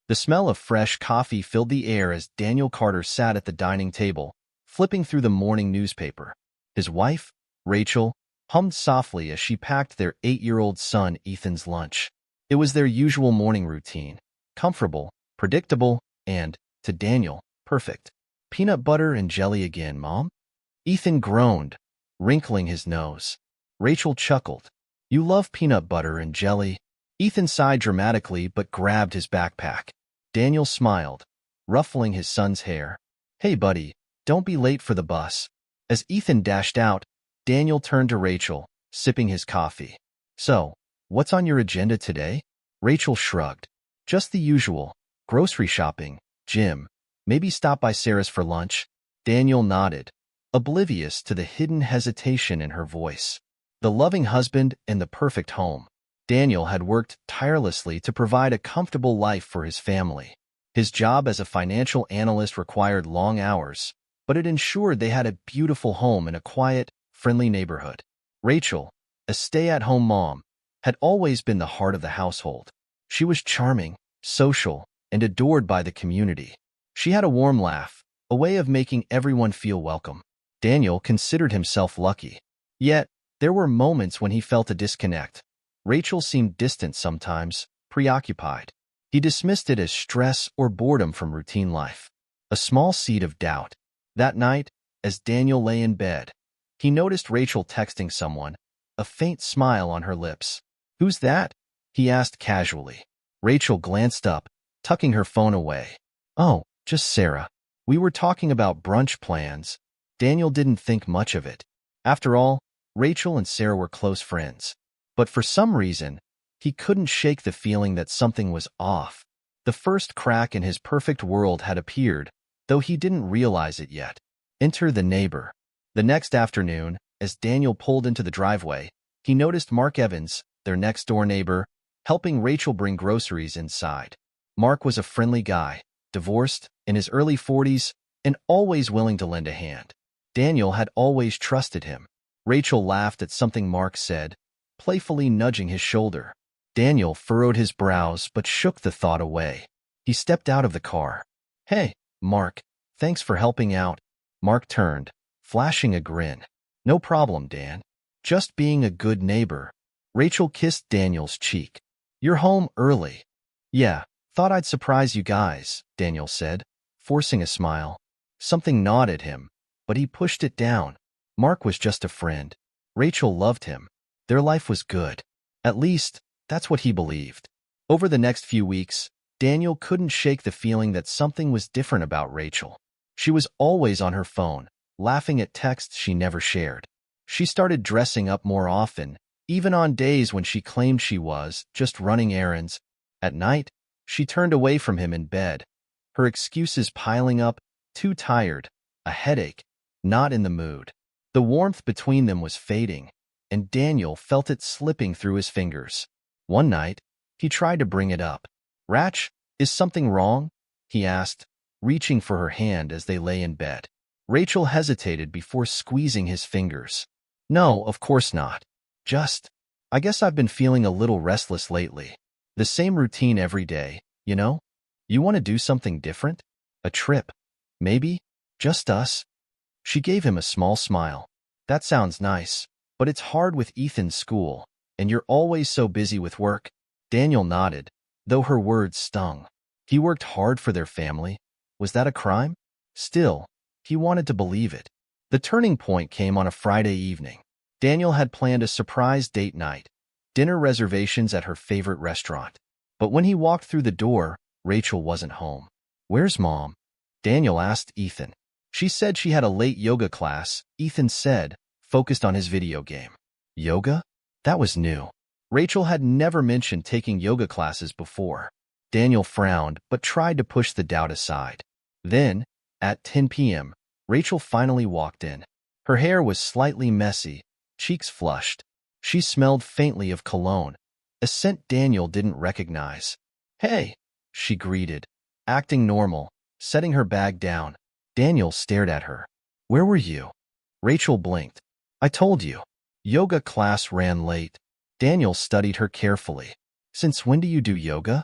The smell of fresh coffee filled the air as Daniel Carter sat at the dining table, flipping through the morning newspaper. His wife, Rachel, hummed softly as she packed their 8-year-old son Ethan's lunch. It was their usual morning routine, comfortable, predictable, and, to Daniel, perfect. "Peanut butter and jelly again, Mom?" Ethan groaned, wrinkling his nose. Rachel chuckled. "You love peanut butter and jelly." Ethan sighed dramatically but grabbed his backpack. Daniel smiled, ruffling his son's hair. "Hey, buddy, don't be late for the bus." As Ethan dashed out, Daniel turned to Rachel, sipping his coffee. "So, what's on your agenda today?" Rachel shrugged. "Just the usual. Grocery shopping, gym, maybe stop by Sarah's for lunch." Daniel nodded, oblivious to the hidden hesitation in her voice. The loving husband and the perfect home. Daniel had worked tirelessly to provide a comfortable life for his family. His job as a financial analyst required long hours, but it ensured they had a beautiful home in a quiet, friendly neighborhood. Rachel, a stay-at-home mom, had always been the heart of the household. She was charming, social, and adored by the community. She had a warm laugh, a way of making everyone feel welcome. Daniel considered himself lucky. Yet, there were moments when he felt a disconnect. Rachel seemed distant sometimes, preoccupied. He dismissed it as stress or boredom from routine life. A small seed of doubt. That night, as Daniel lay in bed, he noticed Rachel texting someone, a faint smile on her lips. "Who's that?" he asked casually. Rachel glanced up, tucking her phone away. "Oh, just Sarah. We were talking about brunch plans." Daniel didn't think much of it. After all, Rachel and Sarah were close friends. But for some reason, he couldn't shake the feeling that something was off. The first crack in his perfect world had appeared, though he didn't realize it yet. Enter the neighbor. The next afternoon, as Daniel pulled into the driveway, he noticed Mark Evans, their next-door neighbor, helping Rachel bring groceries inside. Mark was a friendly guy, divorced, in his early 40s, and always willing to lend a hand. Daniel had always trusted him. Rachel laughed at something Mark said, playfully nudging his shoulder. Daniel furrowed his brows but shook the thought away. He stepped out of the car. "Hey, Mark, thanks for helping out." Mark turned, flashing a grin. "No problem, Dan. Just being a good neighbor." Rachel kissed Daniel's cheek. "You're home early." "Yeah, thought I'd surprise you guys," Daniel said, forcing a smile. Something gnawed at him, but he pushed it down. Mark was just a friend. Rachel loved him. Their life was good. At least, that's what he believed. Over the next few weeks, Daniel couldn't shake the feeling that something was different about Rachel. She was always on her phone, laughing at texts she never shared. She started dressing up more often, even on days when she claimed she was just running errands. At night, she turned away from him in bed, her excuses piling up: too tired, a headache, not in the mood. The warmth between them was fading, and Daniel felt it slipping through his fingers. One night, he tried to bring it up. "Rach, is something wrong?" he asked, reaching for her hand as they lay in bed. Rachel hesitated before squeezing his fingers. "No, of course not. I guess I've been feeling a little restless lately. The same routine every day, you know? You want to do something different? A trip? Maybe? Just us?" She gave him a small smile. "That sounds nice, but it's hard with Ethan's school, and you're always so busy with work." Daniel nodded, though her words stung. He worked hard for their family. Was that a crime? Still, he wanted to believe it. The turning point came on a Friday evening. Daniel had planned a surprise date night, dinner reservations at her favorite restaurant. But when he walked through the door, Rachel wasn't home. "Where's Mom?" Daniel asked Ethan. "She said she had a late yoga class," Ethan said, focused on his video game. Yoga? That was new. Rachel had never mentioned taking yoga classes before. Daniel frowned, but tried to push the doubt aside. Then, at 10 p.m., Rachel finally walked in. Her hair was slightly messy, cheeks flushed. She smelled faintly of cologne, a scent Daniel didn't recognize. "Hey," she greeted, acting normal, setting her bag down. Daniel stared at her. "Where were you?" Rachel blinked. "I told you. Yoga class ran late." Daniel studied her carefully. "Since when do you do yoga?"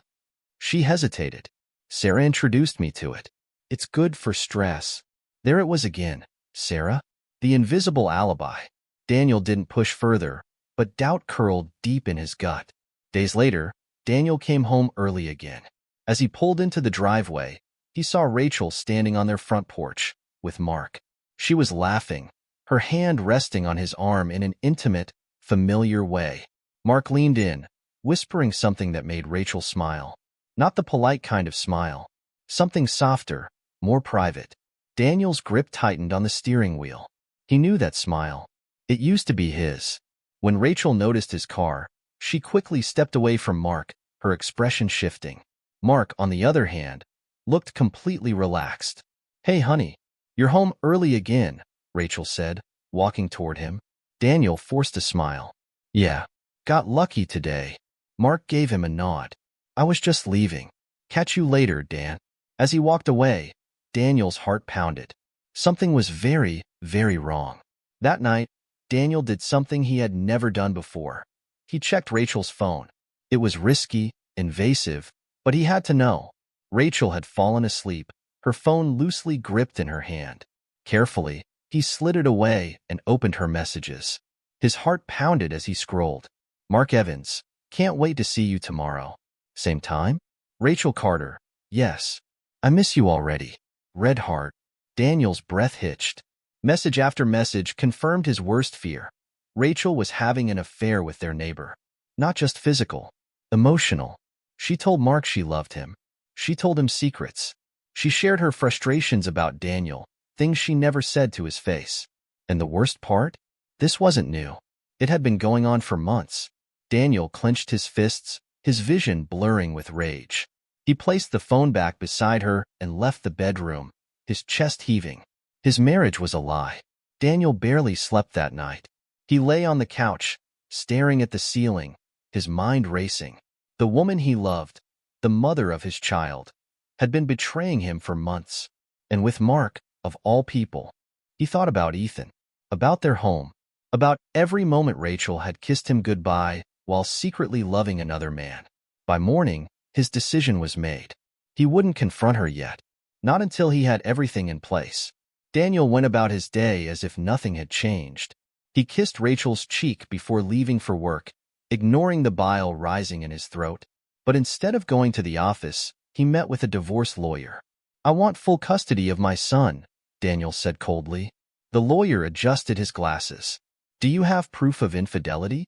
She hesitated. Sarah introduced me to it. It's good for stress. There it was again. Sarah? The invisible alibi. Daniel didn't push further, but doubt curled deep in his gut. Days later, Daniel came home early again. As he pulled into the driveway, he saw Rachel standing on their front porch with Mark. She was laughing, her hand resting on his arm in an intimate, familiar way. Mark leaned in, whispering something that made Rachel smile. Not the polite kind of smile. Something softer, more private. Daniel's grip tightened on the steering wheel. He knew that smile. It used to be his. When Rachel noticed his car, she quickly stepped away from Mark, her expression shifting. Mark, on the other hand, looked completely relaxed. "Hey, honey, you're home early again," Rachel said, walking toward him. Daniel forced a smile. "Yeah, got lucky today." Mark gave him a nod. "I was just leaving. Catch you later, Dan." As he walked away, Daniel's heart pounded. Something was very, very wrong. That night, Daniel did something he had never done before. He checked Rachel's phone. It was risky, invasive, but he had to know. Rachel had fallen asleep, her phone loosely gripped in her hand. Carefully, he slid it away and opened her messages. His heart pounded as he scrolled. "Mark Evans, can't wait to see you tomorrow. Same time? Rachel Carter, yes. I miss you already. Red heart." Daniel's breath hitched. Message after message confirmed his worst fear. Rachel was having an affair with their neighbor. Not just physical, emotional. She told Mark she loved him. She told him secrets. She shared her frustrations about Daniel, things she never said to his face. And the worst part? This wasn't new. It had been going on for months. Daniel clenched his fists, his vision blurring with rage. He placed the phone back beside her and left the bedroom, his chest heaving. His marriage was a lie. Daniel barely slept that night. He lay on the couch, staring at the ceiling, his mind racing. The woman he loved, the mother of his child, had been betraying him for months. And with Mark, of all people, he thought about Ethan, about their home, about every moment Rachel had kissed him goodbye while secretly loving another man. By morning, his decision was made. He wouldn't confront her yet, not until he had everything in place. Daniel went about his day as if nothing had changed. He kissed Rachel's cheek before leaving for work, ignoring the bile rising in his throat. But instead of going to the office, he met with a divorce lawyer. "I want full custody of my son," Daniel said coldly. The lawyer adjusted his glasses. "Do you have proof of infidelity?"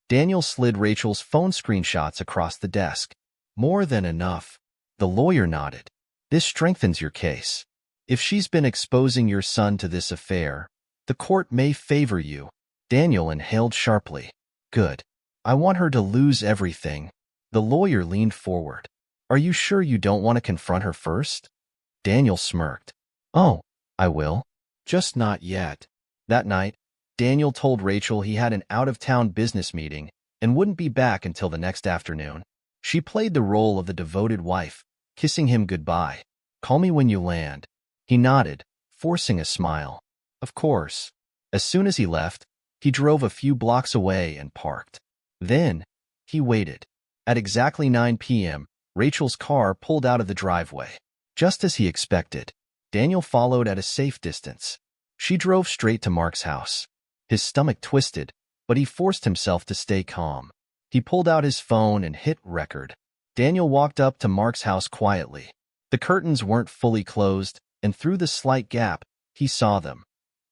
Daniel slid Rachel's phone screenshots across the desk. "More than enough." The lawyer nodded. "This strengthens your case. If she's been exposing your son to this affair, the court may favor you." Daniel inhaled sharply. "Good. I want her to lose everything." The lawyer leaned forward. "Are you sure you don't want to confront her first?" Daniel smirked. "Oh, I will. Just not yet." That night, Daniel told Rachel he had an out-of-town business meeting and wouldn't be back until the next afternoon. She played the role of the devoted wife, kissing him goodbye. "Call me when you land." He nodded, forcing a smile. "Of course." As soon as he left, he drove a few blocks away and parked. Then, he waited. At exactly 9 p.m., Rachel's car pulled out of the driveway. Just as he expected, Daniel followed at a safe distance. She drove straight to Mark's house. His stomach twisted, but he forced himself to stay calm. He pulled out his phone and hit record. Daniel walked up to Mark's house quietly. The curtains weren't fully closed, and through the slight gap, he saw them.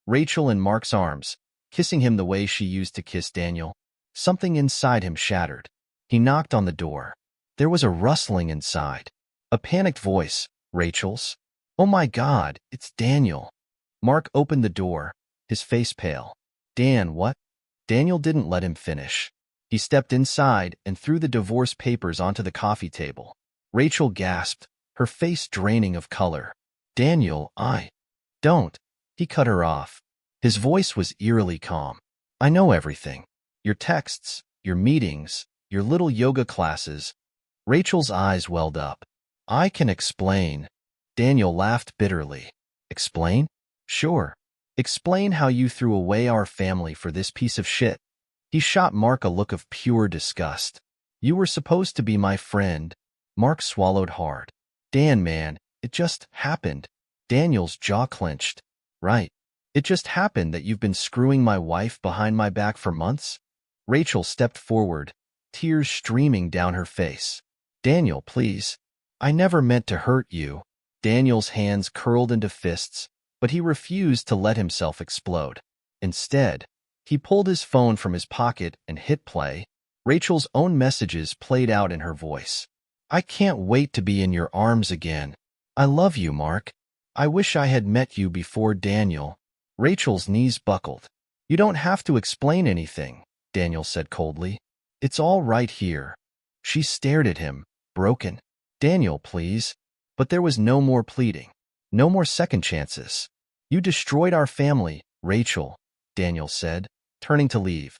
Rachel in Mark's arms, kissing him the way she used to kiss Daniel. Something inside him shattered. He knocked on the door. There was a rustling inside. A panicked voice, Rachel's. "Oh my God, it's Daniel." Mark opened the door, his face pale. "Dan, what?" Daniel didn't let him finish. He stepped inside and threw the divorce papers onto the coffee table. Rachel gasped, her face draining of color. "Daniel, don't." He cut her off. His voice was eerily calm. "I know everything. Your texts, your meetings, your little yoga classes." Rachel's eyes welled up. "I can explain." Daniel laughed bitterly. "Explain?" "Sure. Explain how you threw away our family for this piece of shit." He shot Mark a look of pure disgust. "You were supposed to be my friend." Mark swallowed hard. Dan, man, it just happened. Daniel's jaw clenched. Right. It just happened that you've been screwing my wife behind my back for months? Rachel stepped forward, tears streaming down her face. Daniel, please. I never meant to hurt you. Daniel's hands curled into fists, but he refused to let himself explode. Instead, he pulled his phone from his pocket and hit play. Rachel's own messages played out in her voice. I can't wait to be in your arms again. I love you, Mark. I wish I had met you before Daniel. Rachel's knees buckled. You don't have to explain anything, Daniel said coldly. It's all right here. She stared at him, broken. Daniel, please. But there was no more pleading. No more second chances. You destroyed our family, Rachel, Daniel said, turning to leave.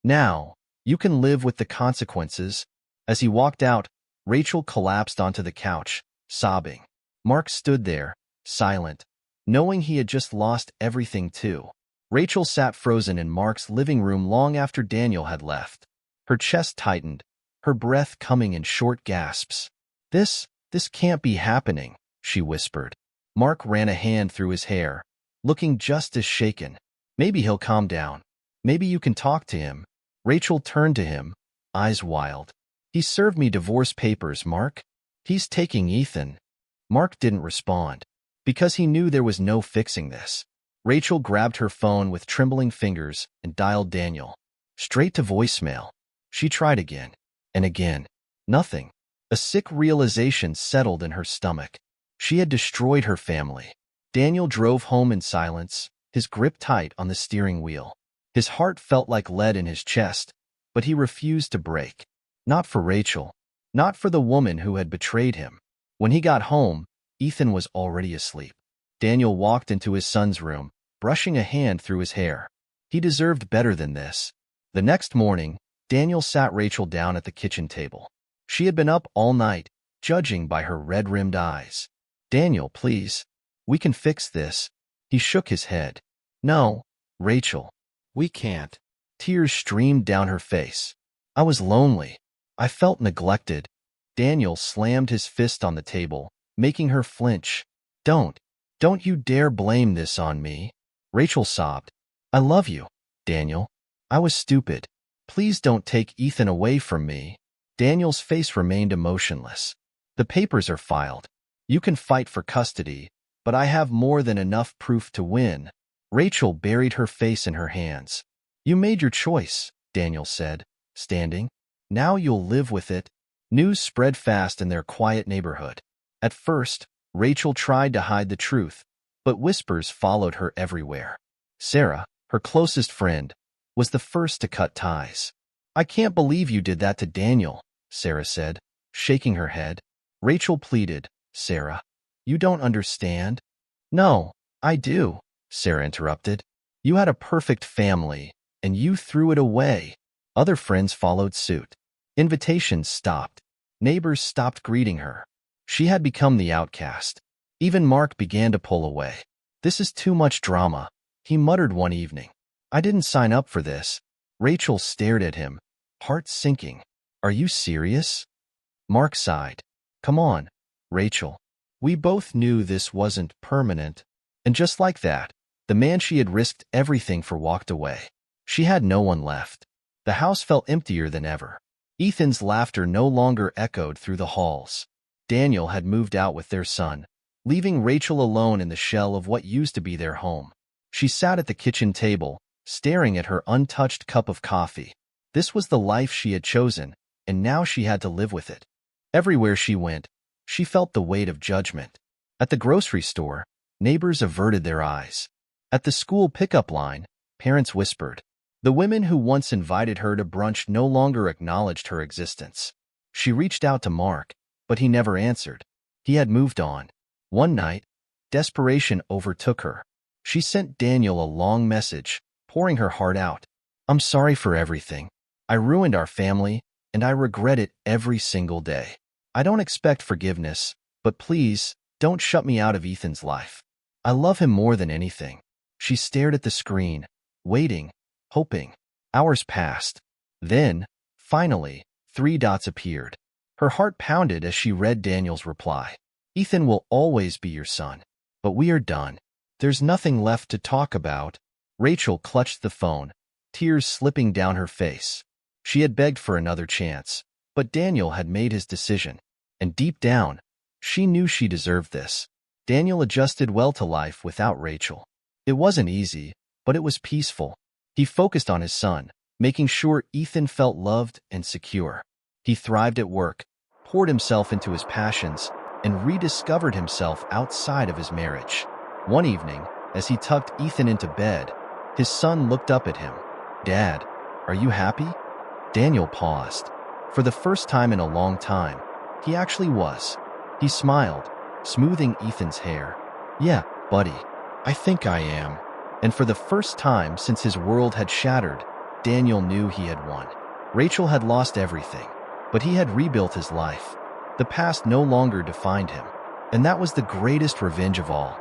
Now, you can live with the consequences. As he walked out, Rachel collapsed onto the couch, sobbing. Mark stood there, silent, knowing he had just lost everything too. Rachel sat frozen in Mark's living room long after Daniel had left. Her chest tightened, her breath coming in short gasps. This can't be happening, she whispered. Mark ran a hand through his hair, looking just as shaken. Maybe he'll calm down. Maybe you can talk to him. Rachel turned to him, eyes wild. He served me divorce papers, Mark. He's taking Ethan. Mark didn't respond, because he knew there was no fixing this. Rachel grabbed her phone with trembling fingers and dialed Daniel. Straight to voicemail. She tried again, and again. Nothing. A sick realization settled in her stomach. She had destroyed her family. Daniel drove home in silence, his grip tight on the steering wheel. His heart felt like lead in his chest, but he refused to break. Not for Rachel. Not for the woman who had betrayed him. When he got home, Ethan was already asleep. Daniel walked into his son's room, brushing a hand through his hair. He deserved better than this. The next morning, Daniel sat Rachel down at the kitchen table. She had been up all night, judging by her red-rimmed eyes. Daniel, please. We can fix this. He shook his head. No, Rachel. We can't. Tears streamed down her face. I was lonely. I felt neglected. Daniel slammed his fist on the table, making her flinch. Don't you dare blame this on me. Rachel sobbed. I love you, Daniel. I was stupid. Please don't take Ethan away from me. Daniel's face remained emotionless. The papers are filed. You can fight for custody, but I have more than enough proof to win. Rachel buried her face in her hands. You made your choice, Daniel said, standing. Now you'll live with it. News spread fast in their quiet neighborhood. At first, Rachel tried to hide the truth, but whispers followed her everywhere. Sarah, her closest friend, was the first to cut ties. I can't believe you did that to Daniel, Sarah said, shaking her head. Rachel pleaded, Sarah, you don't understand. No, I do, Sarah interrupted. You had a perfect family, and you threw it away. Other friends followed suit. Invitations stopped. Neighbors stopped greeting her. She had become the outcast. Even Mark began to pull away. This is too much drama, he muttered one evening. I didn't sign up for this. Rachel stared at him, heart sinking. Are you serious? Mark sighed. Come on, Rachel. We both knew this wasn't permanent. And just like that, the man she had risked everything for walked away. She had no one left. The house felt emptier than ever. Ethan's laughter no longer echoed through the halls. Daniel had moved out with their son, leaving Rachel alone in the shell of what used to be their home. She sat at the kitchen table, staring at her untouched cup of coffee. This was the life she had chosen, and now she had to live with it. Everywhere she went, she felt the weight of judgment. At the grocery store, neighbors averted their eyes. At the school pickup line, parents whispered. The women who once invited her to brunch no longer acknowledged her existence. She reached out to Mark, but he never answered. He had moved on. One night, desperation overtook her. She sent Daniel a long message, pouring her heart out. I'm sorry for everything. I ruined our family, and I regret it every single day. I don't expect forgiveness, but please, don't shut me out of Ethan's life. I love him more than anything. She stared at the screen, waiting, hoping. Hours passed. Then, finally, 3 dots appeared. Her heart pounded as she read Daniel's reply. Ethan will always be your son. But we are done. There's nothing left to talk about. Rachel clutched the phone, tears slipping down her face. She had begged for another chance, but Daniel had made his decision. And deep down, she knew she deserved this. Daniel adjusted well to life without Rachel. It wasn't easy, but it was peaceful. He focused on his son, making sure Ethan felt loved and secure. He thrived at work, poured himself into his passions, and rediscovered himself outside of his marriage. One evening, as he tucked Ethan into bed, his son looked up at him. "Dad, are you happy?" Daniel paused. For the first time in a long time, he actually was. He smiled, smoothing Ethan's hair. "Yeah, buddy, I think I am." And for the first time since his world had shattered, Daniel knew he had won. Rachel had lost everything, but he had rebuilt his life. The past no longer defined him, and that was the greatest revenge of all.